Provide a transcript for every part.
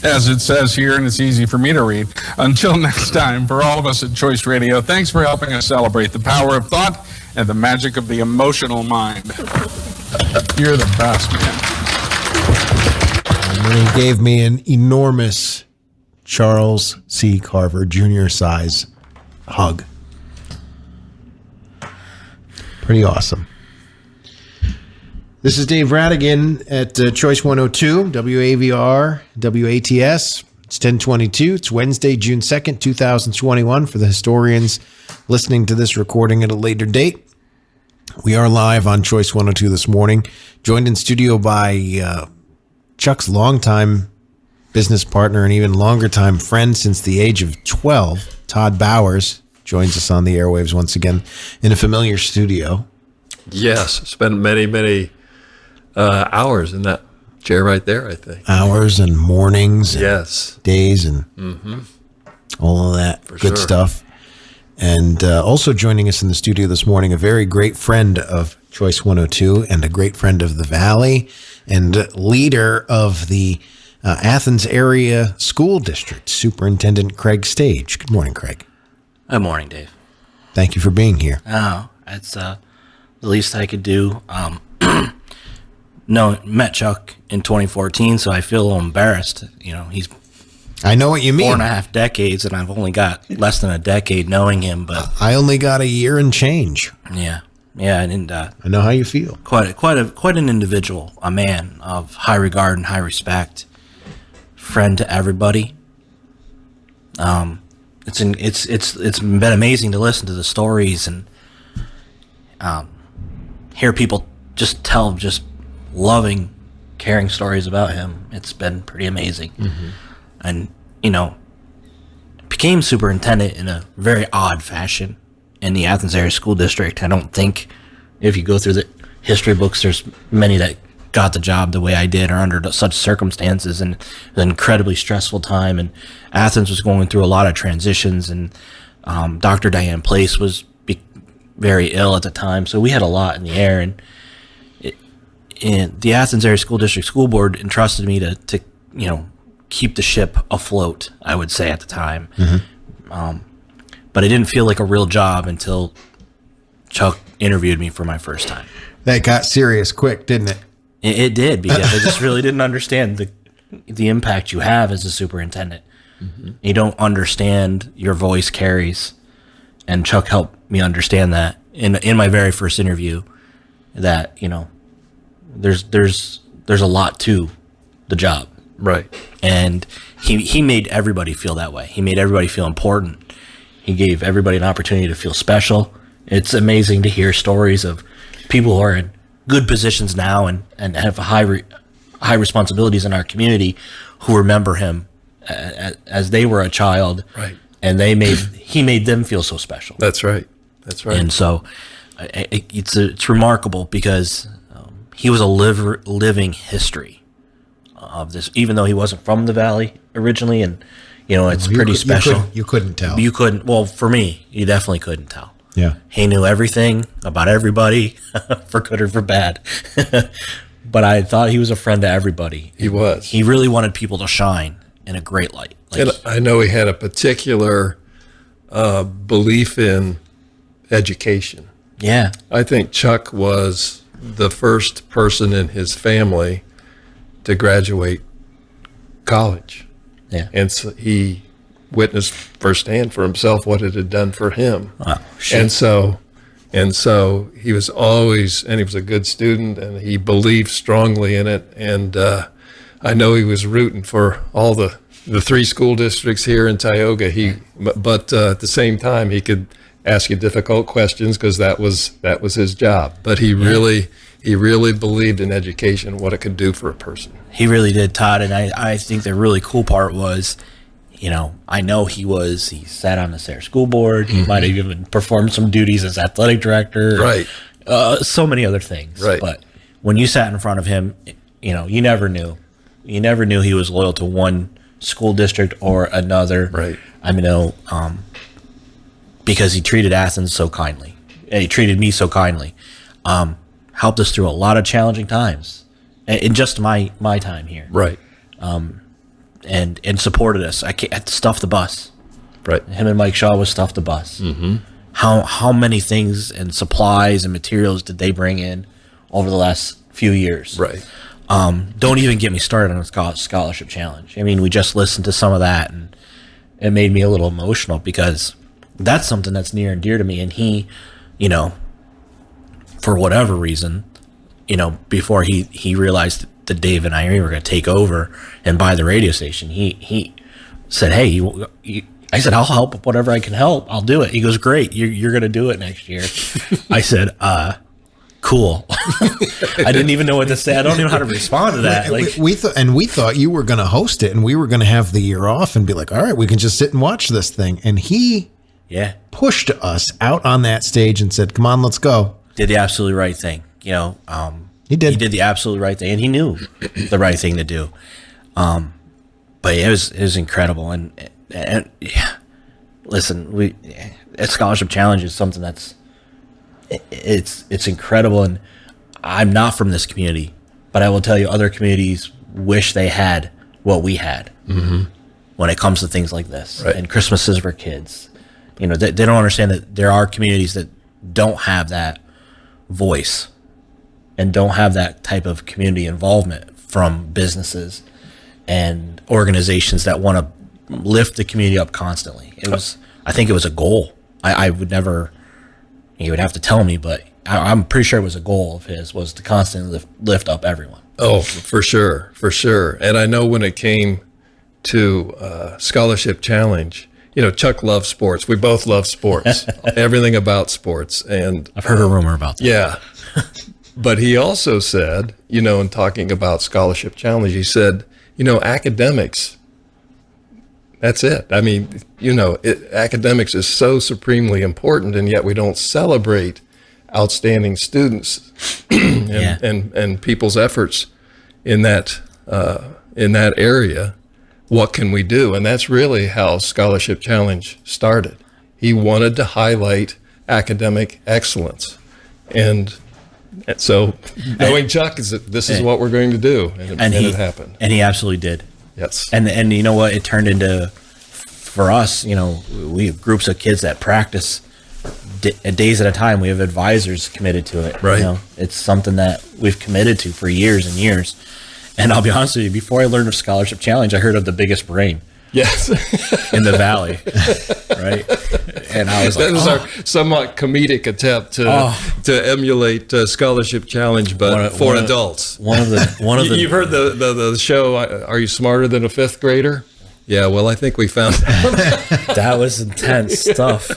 as it says here, and it's easy for me to read. Until next time, for all of us at Choice Radio, thanks for helping us celebrate the power of thought and the magic of the emotional mind. You're the best, man. And then he gave me an enormous Charles C. Carver Jr. size hug. Pretty awesome. This is Dave Radigan at Choice 102, WAVR, WATS. It's 10:22. It's Wednesday, June 2nd, 2021. For the historians listening to this recording at a later date, we are live on Choice 102 this morning, joined in studio by Chuck's longtime business partner and even longer time friend since the age of 12, Todd Bowers, joins us on the airwaves once again in a familiar studio. Yes, spent many hours in that chair right there, I think. Hours and mornings, and yes, days, and all of that good stuff. And also joining us in the studio this morning, a very great friend of Choice 102 and a great friend of the Valley and leader of the Athens Area School District, Superintendent Craig Stage. Good morning, Craig. Good morning, Dave. Thank you for being here. Oh, that's the least I could do. No, met Chuck in 2014, so I feel a little embarrassed. You know, he's I know what you mean. 4.5 decades, and I've only got less than a decade knowing him. But I only got a year and change. Yeah, and I know how you feel. Quite an individual, a man of high regard and high respect, friend to everybody. It's been amazing to listen to the stories and hear people just tell loving, caring stories about him. It's been pretty amazing. And, you know, became superintendent in a very odd fashion in the Athens Area School District. I don't think if you go through the history books, there's many that got the job the way I did or under such circumstances, and an incredibly stressful time. And Athens was going through a lot of transitions, and Dr. Diane Place was very ill at the time. So we had a lot in the air, and the Athens Area School District School Board entrusted me to you know, keep the ship afloat, I would say at the time. But it didn't feel like a real job until Chuck interviewed me for my first time. That got serious quick, didn't it? It did, because I just really didn't understand the impact you have as a superintendent. You don't understand your voice carries, and Chuck helped me understand that in my very first interview, that, you know, there's a lot to the job. right. And he made everybody feel that way. He made everybody feel important. He gave everybody an opportunity to feel special. It's amazing to hear stories of people who are in good positions now and have high responsibilities in our community who remember him as they were a child. Right. And he made them feel so special. That's right. That's right. And so it's remarkable because he was a living history of this, even though he wasn't from the Valley originally. And, you know, it's pretty special. You couldn't tell. You couldn't. Well, for me, you definitely couldn't tell. Yeah. He knew everything about everybody, for good or for bad. But I thought he was a friend to everybody. He was. He really wanted people to shine in a great light. And I know he had a particular belief in education. Yeah. I think Chuck was the first person in his family to graduate college. Yeah. And so he witnessed firsthand for himself what it had done for him. Wow. Shit. And so he was always, and he was a good student, and he believed strongly in it. And I know he was rooting for all the 3 school districts here in Tioga. But at the same time, he could ask you difficult questions because that was his job. But he really believed in education, what it could do for a person. He really did, Todd. And I think the really cool part was, you know, I know he sat on the Sayre School Board. He might have even performed some duties as athletic director. Right. So many other things. Right. But when you sat in front of him, you know, you never knew. You never knew he was loyal to one school district or another. Right. I mean, because he treated Athens so kindly. And he treated me so kindly. Helped us through a lot of challenging times in just my time here. Right. and supported us. I stuffed the bus. Right. Him and Mike Shaw was stuffed the bus. Mm-hmm. How many things and supplies and materials did they bring in over the last few years? Right. Don't even get me started on a scholarship challenge. I mean, we just listened to some of that, and it made me a little emotional because that's something that's near and dear to me. And he, you know, for whatever reason, you know, before he realized that Dave and Irene were going to take over and buy the radio station, he said, "Hey, I said, I'll help whatever I can help. I'll do it." He goes, "Great, you're going to do it next year." I said, "Cool." I didn't even know what to say. I don't even know how to respond to that. Like we thought you were going to host it, and we were going to have the year off and be like, all right, we can just sit and watch this thing. And he pushed us out on that stage and said, "Come on, let's go." Did the absolutely right thing. You know, he did. He did the absolute right thing, and he knew the right thing to do. But it was incredible. And yeah, listen, a scholarship challenge is something that's it's incredible. And I'm not from this community, but I will tell you, other communities wish they had what we had when it comes to things like this. Right. And Christmases for kids. You know, they don't understand that there are communities that don't have that voice and don't have that type of community involvement from businesses and organizations that want to lift the community up constantly. I think it was a goal. I would never, you would have to tell me, but I'm pretty sure it was a goal of his, was to constantly lift up everyone. Oh, for sure. And I know when it came to Scholarship Challenge, you know, Chuck loves sports. We both love sports, everything about sports. And I've heard a rumor about that. Yeah. But he also said, you know, in talking about Scholarship Challenge, he said, you know, academics, that's it. I mean, you know, academics is so supremely important, and yet we don't celebrate outstanding students and people's efforts in that area. What can we do? And that's really how Scholarship Challenge started. He wanted to highlight academic excellence. And so knowing Chuck, this is what we're going to do. And it happened. And he absolutely did. Yes. And you know what? It turned into, for us, you know, we have groups of kids that practice days at a time. We have advisors committed to it. Right. You know, it's something that we've committed to for years and years. And I'll be honest with you, before I learned of Scholarship Challenge, I heard of the biggest brain. Yes. In the valley. Right. And I was like, that was our somewhat comedic attempt to emulate Scholarship Challenge, but for adults. You've heard the show, Are You Smarter Than a Fifth Grader? Yeah, well, I think we found out. That was intense stuff.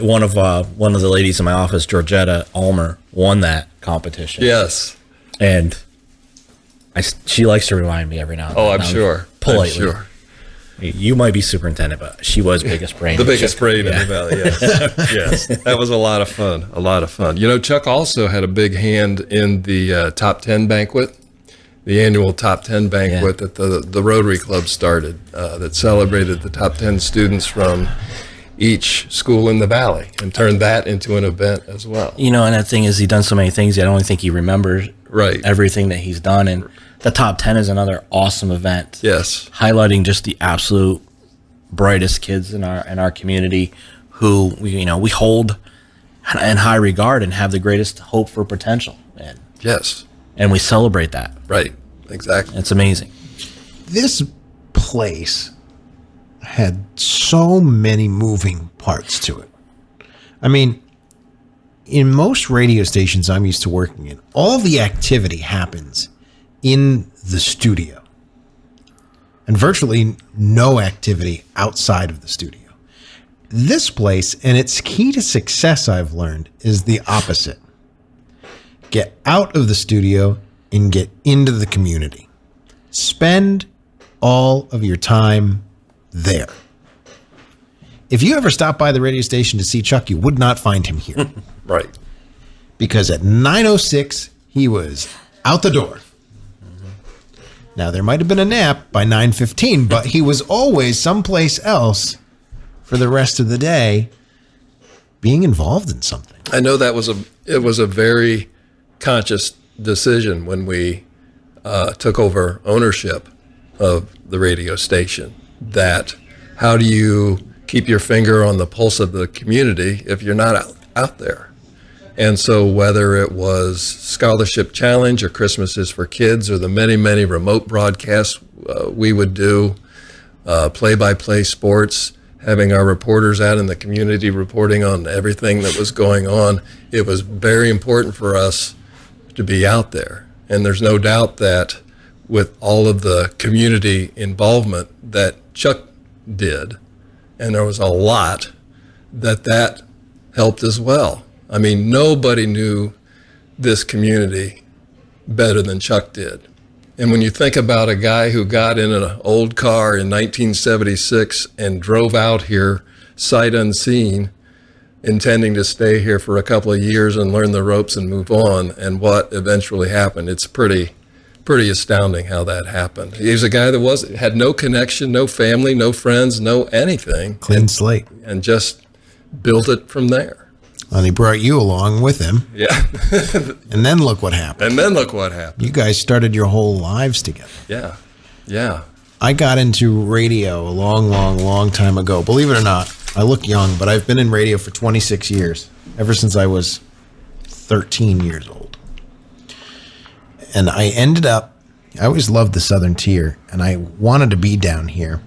One of the ladies in my office, Georgetta Ulmer, won that competition. Yes. And she likes to remind me every now and then. Oh, I'm sure. Politely. I'm sure. You might be superintendent, but she was biggest brain. The biggest brain in the valley, yes. Yes. That was a lot of fun. You know, Chuck also had a big hand in the Top 10 banquet, the annual Top 10 banquet that the Rotary Club started, that celebrated the top 10 students from each school in the valley and turned that into an event as well. You know, and that thing is, he's done so many things, I don't think he remembers everything that he's done. And the Top 10 is another awesome event. Yes. Highlighting just the absolute brightest kids in our community who we hold in high regard and have the greatest hope for potential. And yes. And we celebrate that. Right. Exactly. It's amazing. This place had so many moving parts to it. I mean, in most radio stations I'm used to working in, all the activity happens in the studio, and virtually no activity outside of the studio. This place, and its key to success, I've learned, is the opposite. Get out of the studio and get into the community. Spend all of your time there. If you ever stop by the radio station to see Chuck, you would not find him here. Right. Because at 9:06, he was out the door. Now, there might have been a nap by 9:15, but he was always someplace else for the rest of the day, being involved in something. I know it was a very conscious decision when we took over ownership of the radio station. That how do you keep your finger on the pulse of the community if you're not out there? And so whether it was Scholarship Challenge or Christmas is for Kids or the many, many remote broadcasts we would do, play-by-play sports, having our reporters out in the community reporting on everything that was going on, it was very important for us to be out there. And there's no doubt that with all of the community involvement that Chuck did, and there was a lot, that helped as well. I mean, nobody knew this community better than Chuck did. And when you think about a guy who got in an old car in 1976 and drove out here sight unseen, intending to stay here for a couple of years and learn the ropes and move on, and what eventually happened, it's pretty astounding how that happened. He was a guy that had no connection, no family, no friends, no anything. Clean slate. And just built it from there. And he brought you along with him. Yeah. And then look what happened. You guys started your whole lives together. Yeah. Yeah. I got into radio a long time ago. Believe it or not, I look young, but I've been in radio for 26 years, ever since I was 13 years old. And I always loved the Southern Tier, and I wanted to be down here.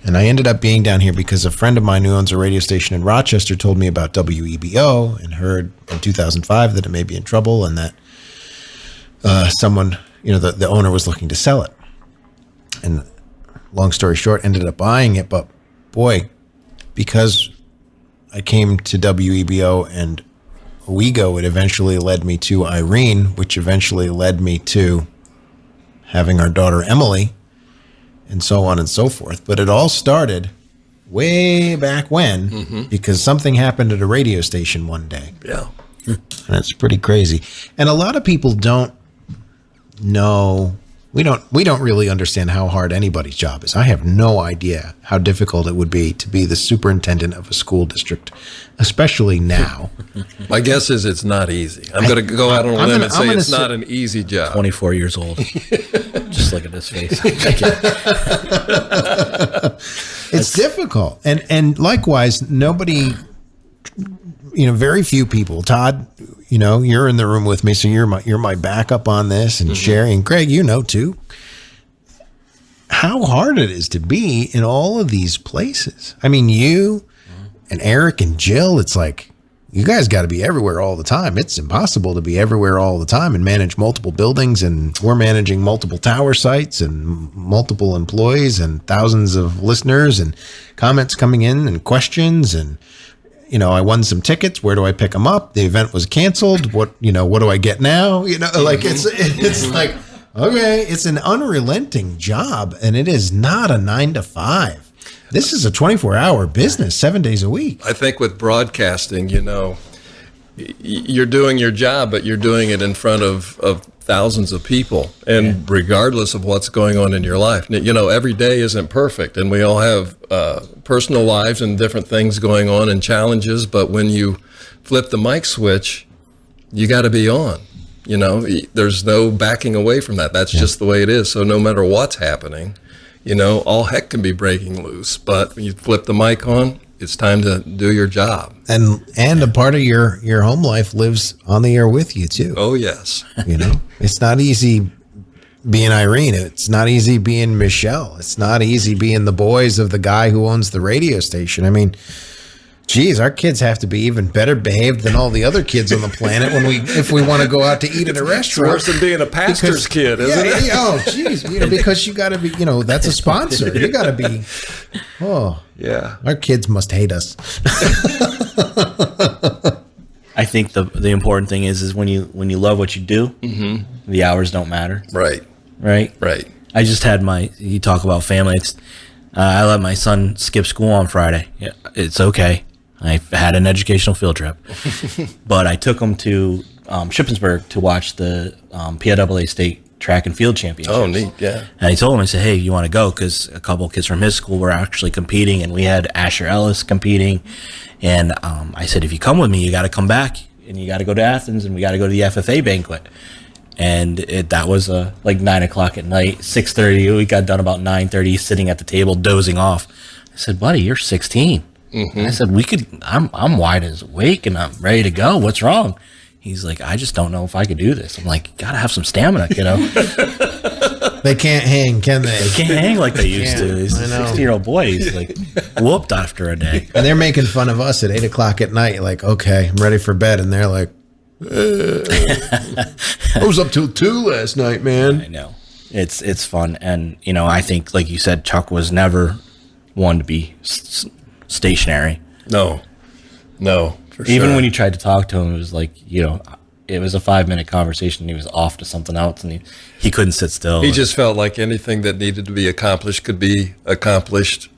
And I ended up being down here because a friend of mine who owns a radio station in Rochester told me about WEBO and heard in 2005 that it may be in trouble and that someone, the owner was looking to sell it. And long story short, ended up buying it. But boy, because I came to WEBO and WeGo, it eventually led me to Irene, which eventually led me to having our daughter Emily, and so on and so forth. But it all started way back when because something happened at a radio station one day. Yeah. And it's pretty crazy. And a lot of people don't know, we don't really understand how hard anybody's job is. I have no idea how difficult it would be to be the superintendent of a school district, especially now. My guess is it's not easy. I'm going to go out on a limb and say it's not an easy job. 24 years old. Just look at his face. It's difficult. And likewise, nobody, very few people. Todd, you're in the room with me, so you're my backup on this, and Sherry and Craig, too. How hard it is to be in all of these places. I mean, you and Eric and Jill, it's like you guys got to be everywhere all the time. It's impossible to be everywhere all the time and manage multiple buildings, and we're managing multiple tower sites and multiple employees and thousands of listeners and comments coming in and questions. And I won some tickets. Where do I pick them up? The event was canceled. What do I get now? It's like, okay, it's an unrelenting job, and it is not a 9 to 5. This is a 24-hour business, 7 days a week. I think with broadcasting, you're doing your job, but you're doing it in front of thousands of people, and regardless of what's going on in your life. Every day isn't perfect, and we all have personal lives and different things going on and challenges, but when you flip the mic switch, you got to be on. There's no backing away from that. That's just the way it is. So no matter what's happening, all heck can be breaking loose, but when you flip the mic on, it's time to do your job. And a part of your home life lives on the air with you too. Oh, yes. It's not easy being Irene. It's not easy being Michelle. It's not easy being the boys of the guy who owns the radio station. I mean, geez, our kids have to be even better behaved than all the other kids on the planet if we want to go out to eat at a restaurant. It's worse than being a pastor's kid, isn't it? Oh, geez. Because you got to be, that's a sponsor. You got to be, yeah. Our kids must hate us. I think the important thing is when you love what you do, the hours don't matter. Right. I just had you talk about family. I let my son skip school on Friday. Yeah, it's okay. I had an educational field trip, but I took him to Shippensburg to watch the PIAA State Track and Field Championships. Oh, neat, yeah. And I told him, I said, hey, you want to go? Because a couple of kids from his school were actually competing, and we had Asher Ellis competing. And I said, if you come with me, you got to come back, and you got to go to Athens, and we got to go to the FFA banquet. And that was like 9 o'clock at night, 6:30. We got done about 9:30, sitting at the table, dozing off. I said, buddy, you're 16. I said, I'm wide as awake and I'm ready to go. What's wrong? He's like, I just don't know if I could do this. I'm like, you gotta have some stamina, kiddo. They can't hang, can they? They can't hang like they used to. He's a I know. 16-year-old boy. He's like whooped after a day. And they're making fun of us at 8 o'clock at night. Like, okay, I'm ready for bed. And they're like, I was up till 2 last night, man. I know. It's fun. And, I think, like you said, Chuck was never one to be stationary. No, for sure. Even when you tried to talk to him, it was like, it was a 5-minute conversation. And he was off to something else, and he couldn't sit still. He just felt like anything that needed to be accomplished could be accomplished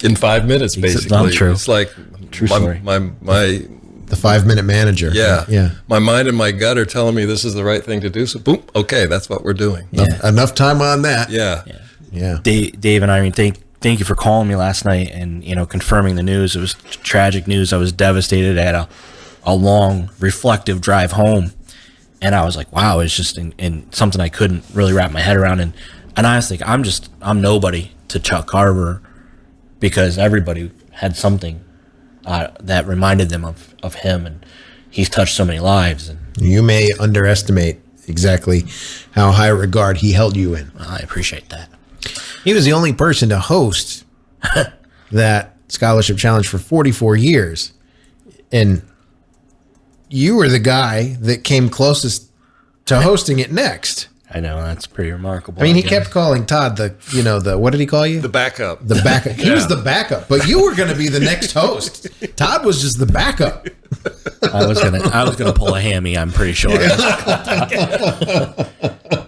in 5 minutes, basically. Not true. It's like True story. my The 5-minute manager. yeah. My mind and my gut are telling me this is the right thing to do. So boom, okay, that's what we're doing. Enough time on that. Yeah. Dave and Irene, thank you for calling me last night and confirming the news. It was tragic news. I was devastated. I had a long reflective drive home, and I was like, wow, it's just in something I couldn't really wrap my head around. And I was like, I'm nobody to Chuck Carver, because everybody had something that reminded them of him, and he's touched so many lives. And You may underestimate exactly how high regard he held you in. I appreciate that. He was the only person to host that scholarship challenge for 44 years. And you were the guy that came closest to hosting it next. I know, that's pretty remarkable. I mean, he guess. kept calling Todd the what did he call you? The backup. The backup. He was the backup, but you were going to be the next host. Todd was just the backup. I was gonna pull a hammy, I'm pretty sure.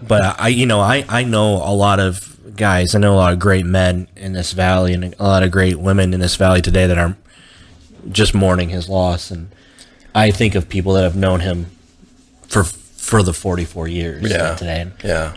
But I know a lot of guys. I know a lot of great men in this valley, and a lot of great women in this valley today that are just mourning his loss. And I think of people that have known him for the 44 years today.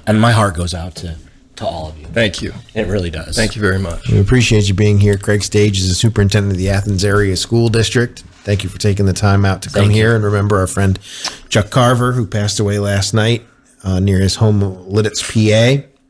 And my heart goes out to all of you. Thank you. It really does. Thank you very much. We appreciate you being here. Craig Stage is the superintendent of the Athens Area School District. Thank you for taking the time out to come here and remember our friend Chuck Carver, who passed away last night near his home, Lidditz, PA.